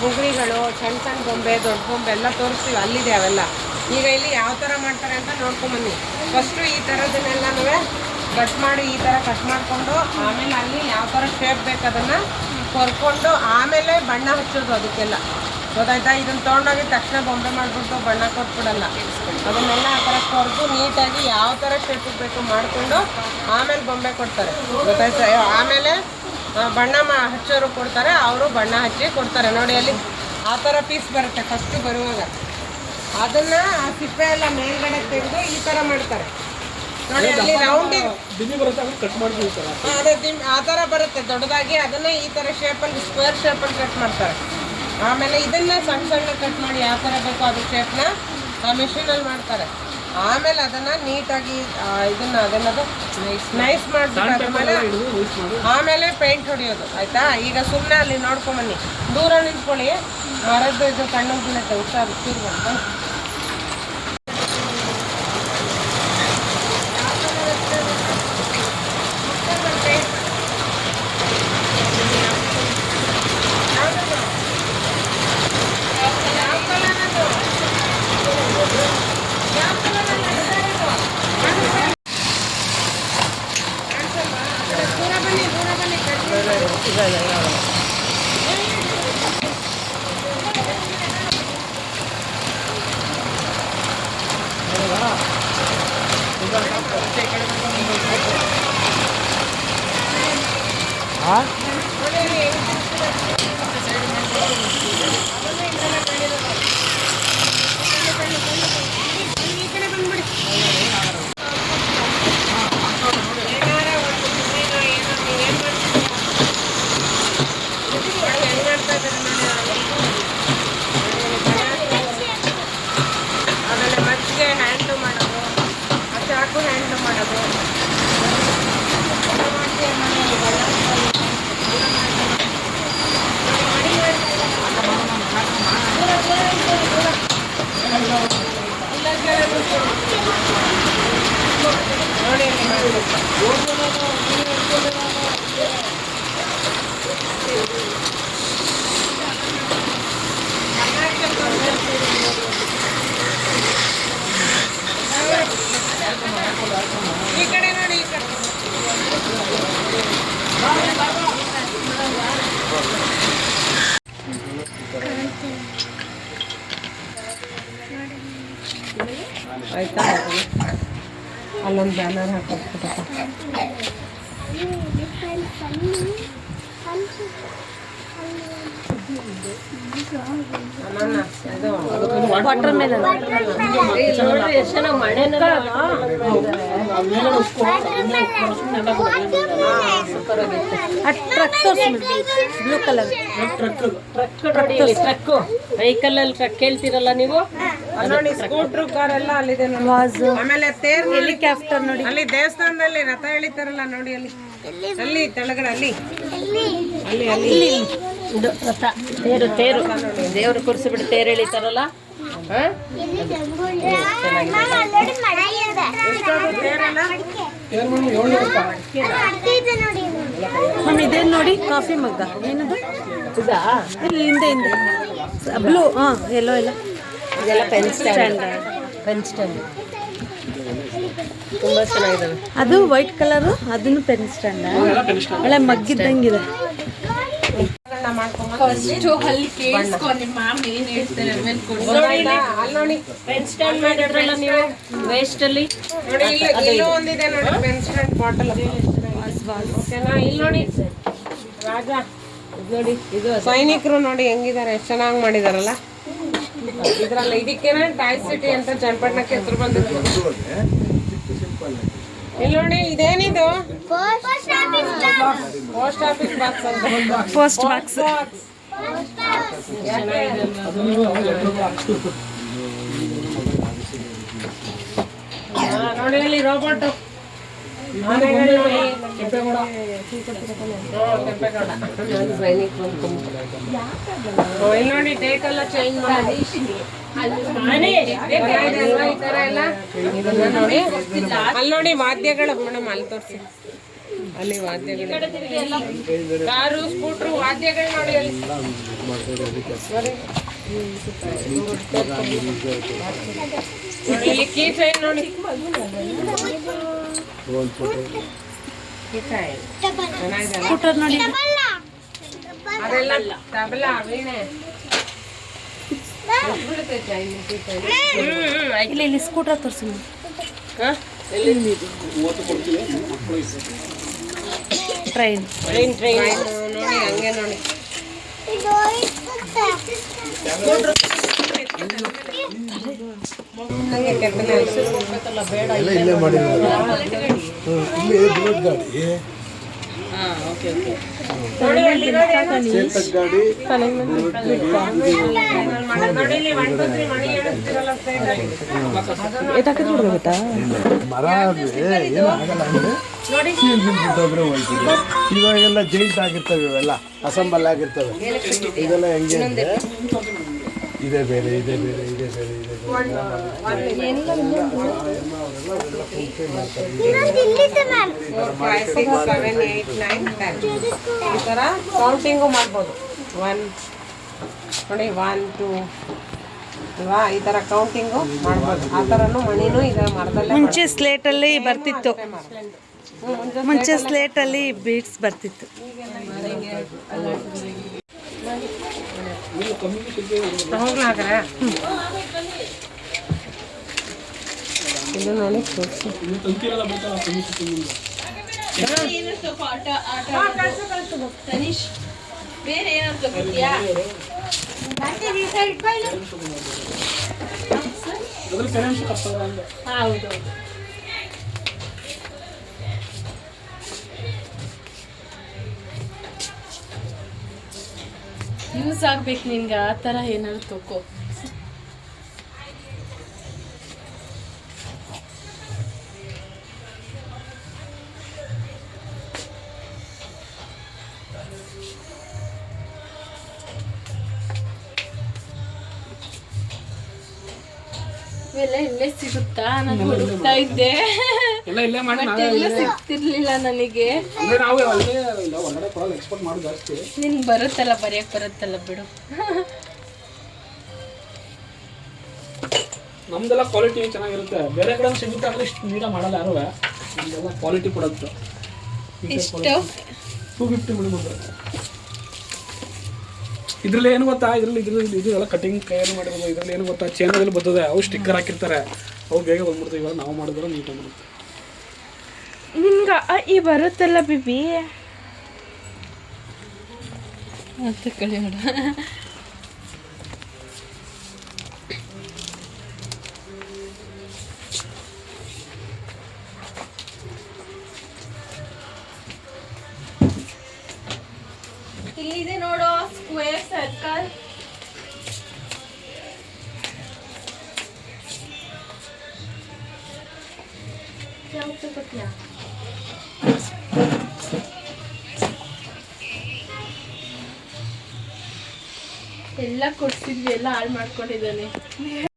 ಬುಗುರಿಗಳು, ಸಣ್ಣ ಸಣ್ಣ ಗೊಂಬೆ, ದೊಡ್ಡ ಗೊಂಬೆ ಎಲ್ಲ ತೋರಿಸ್ತೀವಿ, ಅಲ್ಲಿದೆ ಅವೆಲ್ಲ. ಈಗ ಇಲ್ಲಿ ಯಾವ ಥರ ಮಾಡ್ತಾರೆ ಅಂತ ನೋಡ್ಕೊಂಬನ್ನಿ. ಫಸ್ಟು ಈ ಥರದನ್ನೆಲ್ಲನೂ ಕಟ್ ಮಾಡಿ ಈ ಥರ ಕಟ್ ಮಾಡಿಕೊಂಡು ಆಮೇಲೆ ಅಲ್ಲಿ ಯಾವ ಥರ ಶೇಪ್ ಬೇಕು ಅದನ್ನು ಕೊರ್ಕೊಂಡು ಆಮೇಲೆ ಬಣ್ಣ ಹಚ್ಚೋದು ಅದಕ್ಕೆಲ್ಲ. ಗೊತ್ತಾಯ್ತಾ? ಇದನ್ನು ತೊಗೊಂಡೋಗಿದ ತಕ್ಷಣ ಬೊಂಬೆ ಮಾಡಿಬಿಟ್ಟು ಬಣ್ಣ ಕೊಟ್ಬಿಡಲ್ಲ. ಅದನ್ನೆಲ್ಲ ಆ ಥರ ಕೊರೆದು ನೀಟಾಗಿ ಯಾವ ಥರ ಶೇಪಿಗೆ ಬೇಕು ಮಾಡಿಕೊಂಡು ಆಮೇಲೆ ಬೊಂಬೆ ಕೊಡ್ತಾರೆ. ಗೊತ್ತಾಯ್ತಾ? ಆಮೇಲೆ ಬಣ್ಣ ಹಚ್ಚೋರು ಕೊಡ್ತಾರೆ, ಅವರು ಬಣ್ಣ ಹಚ್ಚಿ ಕೊಡ್ತಾರೆ. ನೋಡಿ ಅಲ್ಲಿ ಆ ಥರ ಪೀಸ್ ಬರುತ್ತೆ ಫಸ್ಟು ಬರುವಾಗ. ಅದನ್ನು ಆ ಸಿಪ್ಪೆ ಎಲ್ಲ ಮೇಲ್ಗಡೆ ತೆಗೆದು ಈ ಥರ ಮಾಡ್ತಾರೆ. ನೋಡಿ ಅಲ್ಲಿ ರೌಂಡ್ ಅದೇ ಆ ಥರ ಬರುತ್ತೆ ದೊಡ್ಡದಾಗಿ. ಅದನ್ನು ಈ ಥರ ಶೇಪಲ್ಲಿ ಸ್ಕ್ವೇರ್ ಶೇಪಲ್ಲಿ ಕಟ್ ಮಾಡ್ತಾರೆ. ಆಮೇಲೆ ಇದನ್ನು ಸಣ್ಣ ಸಣ್ಣ ಕಟ್ ಮಾಡಿ ಯಾವ ಥರ ಬೇಕೋ ಅದು ಶೇಪ್ನ ಮಿಷಿನಲ್ಲಿ ಮಾಡ್ತಾರೆ. ಆಮೇಲೆ ಅದನ್ನು ನೀಟಾಗಿ ಅದನ್ನದು ನೈಸ್ ಮಾಡಿಬಿಟ್ಟು ಆಮೇಲೆ ಪೇಂಟ್ ಹೊಡಿಯೋದು. ಆಯಿತಾ? ಈಗ ಸುಮ್ಮನೆ ಅಲ್ಲಿ ನೋಡ್ಕೊಂಬನ್ನಿ, ದೂರ ನಿಂತ್ಕೊಳ್ಳಿ. ಮರದ್ದು ಇದು ಕಣ್ಣು ಬೀಳುತ್ತೆ, ಹುಷಾರು ತಿರ್ಗಂತ. ಆಮೇಲೆ ಮಜ್ಜಿಗೆ ಹ್ಯಾಂಡ್ಲು ಮಾಡೋದು, ಚಾಕು ಹ್ಯಾಂಡ್ಲು ಮಾಡೋದು. ಈ ಕಡೆ ನೋಡಿ, ಈ ಕಡೆ ಆಯ್ತಾ? ಅಲ್ಲೊಂದು ಬ್ಯಾನರ್ ಹಾಕಿಬಿಟ್ಟಪ್ಪ. ವಾಟರ್ ಮೆಲನ್ ಎಷ್ಟು ಚೆನ್ನಾಗಿ ಮಳೆನ truck blue colour truck vehicle truck ಹೇಳ್ತೀರಲ್ಲ ನೀವು. ನೋಡಿ ಸ್ಕೂಟ್ರು ಕಾರ್ ಎಲ್ಲ ಅಲ್ಲಿದೆ ನೋಡಿ. ಆಮೇಲೆ ತೇರು ಹೆಲಿಕಾಪ್ಟರ್ ನೋಡಿ, ಅಲ್ಲಿ ದೇವಸ್ಥಾನದಲ್ಲಿ ರಥ ಎಳಿತಾರಲ್ಲ ನೋಡಿ, ಅಲ್ಲಿ ಅಲ್ಲಿ ತೆಳಗಡೆ ಅಲ್ಲಿ ಅಲ್ಲಿ ಅಲ್ಲಿ ಇದು ರಥ, ತೇರು ತೇರು ದೇವರು ಕೂರಿಸಿಬಿಟ್ಟು ತೇರು ಎಳಿತಾರಲ್ಲ. ಮ್ಯಾಮ್ ಇದೇನು ನೋಡಿ, ಕಾಫಿ ಮಗ್ಗ ಏನದು? ಇದಾ? ಇಲ್ಲಿ ಹಿಂದೆ ಹಿಂದೆ ಬ್ಲೂ. ಎಲ್ಲೋ ಎಲ್ಲ ಇದೆಲ್ಲ ಪೆನ್ ಸ್ಟ್ಯಾಂಡ್. ಪೆನ್ ಸ್ಟ್ಯಾಂಡ್ ತುಂಬ ಚೆನ್ನಾಗಿದ್ದಾವೆ. ಅದು ವೈಟ್ ಕಲರು, ಅದನ್ನು ಪೆನ್ ಸ್ಟ್ಯಾಂಡ್ ಒಳ್ಳೆ ಮಗ್ಗಿದ್ದಂಗಿದೆ. ಪೆನ್ ಸ್ಟ್ಯಾಂಡ್ ಮಾಡಿದ್ರಲ್ಲ ನೀವು ವೇಸ್ಟ್ ಅಲ್ಲಿ. ಒಂದಿದೆ ನೋಡಿ ಪೆನ್ ಸ್ಟ್ಯಾಂಡ್ ಬಾಟಲ್. ಓಕೆನಾ? ಇಲ್ಲಿ ನೋಡಿ ರಾಜ, ನೋಡಿ ಇದು ಸೈನಿಕರು ನೋಡಿ ಹೆಂಗಿದ್ದಾರೆ, ಎಷ್ಟು ಚೆನ್ನಾಗಿ ಮಾಡಿದಾರಲ್ಲ. ಇದ್ರಲ್ಲ ಇದಕ್ಕೇನೆ ಟಾಯ್ ಸಿಟಿ ಅಂತ ಚನ್ನಪಟ್ಟಣಕ್ಕೆ ಹೆಸರು ಬಂದಿತ್ತು. ಇಲ್ಲಿ ನೋಡಿ ಇದೇನಿದು? ಪೋಸ್ಟ್ ಆಫೀಸ್ ಬಾಕ್ಸ್ ಅಂತ. ಪೋಸ್ಟ್ ಬಾಕ್ಸ್ ನೋಡಿ ಅಲ್ಲಿ ರೋಬೋಟ್ ಇಲ್ಲಿ ನೋಡಿ ಟೇಕ್ ಎಲ್ಲ ಚೇಂಜ್ ಮಾಡಿ ಈ ತರ ಎಲ್ಲ ನೋಡಿ. ಅಲ್ಲಿ ನೋಡಿ ವಾದ್ಯಗಳು ಮೇಡಮ್, ಅಲ್ಲಿ ತೋರಿಸಿ ಅಲ್ಲಿ ವಾದ್ಯಗಳು ಕಾರು ಸ್ಕೂಟ್ರು ವಾದ್ಯಗಳು ನೋಡಿ ಅಲ್ಲಿ ನೋಡಿ. ನೋಡಿ ಇಲ್ಲಿ ಕೀ ಚೈನ್ ನೋಡಿ, ಕೀ ಚೈನ್ ಚೆನ್ನಾಗಿದೆ. ಸ್ಕೂಟರ್ ನೋಡಿ, ಅದೆಲ್ಲ ತಬಲಾ ವೀಣೆ ಬಿಡುತ್ತೆ ಚೈನ್, ಕೀ ಚೈನ್. ಇಲ್ಲಿ ಇಲ್ಲಿ ಸ್ಕೂಟರ್ ತೋರಿಸಿ. ಟ್ರೈನ್ ಟ್ರೈನ್ ಟ್ರೈನ್ ನೋಡಿ ಹಂಗೆ ನೋಡಿ. ಹಂಗೆ ಕೆತ್ತನೆ ಎಲ್ಲ ಇಲ್ಲೇ ಮಾಡಿರೋದು. ಇಲ್ಲಿ ಬುಲೆಟ್ ಗಾಡಿ, ನೋಡಿ ಅಲ್ಲಿರೋದೇನು? ಚೇತಕ್ ಗಾಡಿ, ನೋಡಿ ಇಲ್ಲಿ 1 2 3 ಮಣಿ ಹೇಳ್ತಿರಲ್ಲ ಸೈಡಲ್ಲಿ. ಮರ ಏನು ಆಗಲ್ಲ ಅಂದ್ರೆ ಬಿಟ್ಟೋದ್ರೆ ಹೋಗ್ತೀವಿ. ಇವಾಗೆಲ್ಲ ಜೈಂಟ್ ಆಗಿರ್ತವೆ, ಇವೆಲ್ಲ ಅಸೆಂಬಲ್ ಆಗಿರ್ತವೆ. ಇದೆಲ್ಲ ಹೆಂಗೆ ಅಂದ್ರೆ ಇದೇ ಬೇರೆ ಇದೇ ಬೇರೆ ಇದೇ ಬೇರೆ ಇದೇ ಬೇರೆ 1 2 3 4 5 6 7 8 9 10 ಈ ಥರ ಕೌಂಟಿಂಗು ಮಾಡ್ಬೋದು. 1 ನೋಡಿ 1 2 ಅಲ್ವಾ, ಈ ಥರ ಕೌಂಟಿಂಗು ಮಾಡ್ಬೋದು. ಆ ಥರನೂ ಮಣಿನೂ ಇದೆ ಮರದಲ್ಲೇ. ಮುಂಚೆ ಸ್ಲೇಟಲ್ಲಿ ಬರ್ತಿತ್ತು, ಮುಂಚೆ ಸ್ಲೇಟಲ್ಲಿ ಬೀಟ್ಸ್ ಬರ್ತಿತ್ತು. ತಗೊಂಡ್ಲಾಗ್ರೆ ಇದು ನೋಡಿ ತೋರಿಸಿ. ಬೇರೆ ಏನಾದ್ರು ಗೊತ್ತಿಯಾ? ಹೌದು, ಯೂಸ್ ಆಗ್ಬೇಕು ನಿನ್ಗೆ, ಆ ಥರ ಏನಾದ್ರು ತಗೋ. ಇವೆಲ್ಲ ಇಲ್ಲೇ ಸಿಗುತ್ತಾ? ನಾನು ಹುಡುಕ್ತಾ ಇದ್ದೆ, ಎಲ್ಲ ಇಲ್ಲೇ ಮಾಡಿ ಬಟ್ ಎಲ್ಲ ಸಿಗ್ತಿರ್ಲಿಲ್ಲ ನನಗೆ. ಅಂದ್ರೆ ನಾವು ಅಲ್ಲೇ ಇಲ್ಲ ಹೊರಗಡೆ ಕೊಡಲ್ಲ, ಎಕ್ಸ್ಪೋರ್ಟ್ ಮಾಡೋದು ಜಾಸ್ತಿ. ನಿನ್ಗೆ ಬರುತ್ತಲ್ಲ, ಬರೆಯಕ್ಕೆ ಬರುತ್ತಲ್ಲ ಬಿಡು. ನಮ್ದೆಲ್ಲ ಕ್ವಾಲಿಟಿ ಚೆನ್ನಾಗಿರುತ್ತೆ. ಬೇರೆ ಕಡೆ ಸಿಗುತ್ತೆ ಆದರೆ ಇಷ್ಟು ನೀಟಾಗಿ ಮಾಡಲ್ಲ ಯಾರು. ನಮ್ದೆಲ್ಲ ಕ್ವಾಲಿಟಿ ಕೊಡುತ್ತೆ. ಇಷ್ಟು 250 ಮಿಲಿಮೀಟರ್. ಇದ್ರಲ್ಲಿ ಏನು ಗೊತ್ತಾ, ಇದ್ರಲ್ಲಿ ಇದು ಎಲ್ಲ ಕಟಿಂಗ್ ಕೈಯಲ್ಲಿ ಮಾಡಿರೋದು. ಇದ್ರಲ್ಲಿ ಏನು ಗೊತ್ತಾ, ಚೈನಲ್ಲಿ ಬರ್ತದೆ, ಅವು ಸ್ಟಿಕ್ಕರ್ ಹಾಕಿರ್ತಾರೆ, ಅವು ಬೇಗ ಬಂದ್ಬಿಡ್ತವೆ. ಇವಾಗ ನಾವು ಮಾಡಿದ್ರೆ ನೀಟಾಗಿ ಬರುತ್ತೆ. ನಿನ್ಗೆ ಈ ಬರುತ್ತಲ್ಲ ಬಿಬಿ ಅಂತ ಕಳಿ ನೋಡು. ಇಲ್ಲಿದೆ ನೋಡು, ಸ್ಕ್ವೇರ್ ಸರ್ಕಲ್. ಎಲ್ಲ ಕೊಡ್ಸಿದ್ವಿ, ಎಲ್ಲ ಹಾಳು ಮಾಡ್ಕೊಂಡಿದ್ದಾನೆ.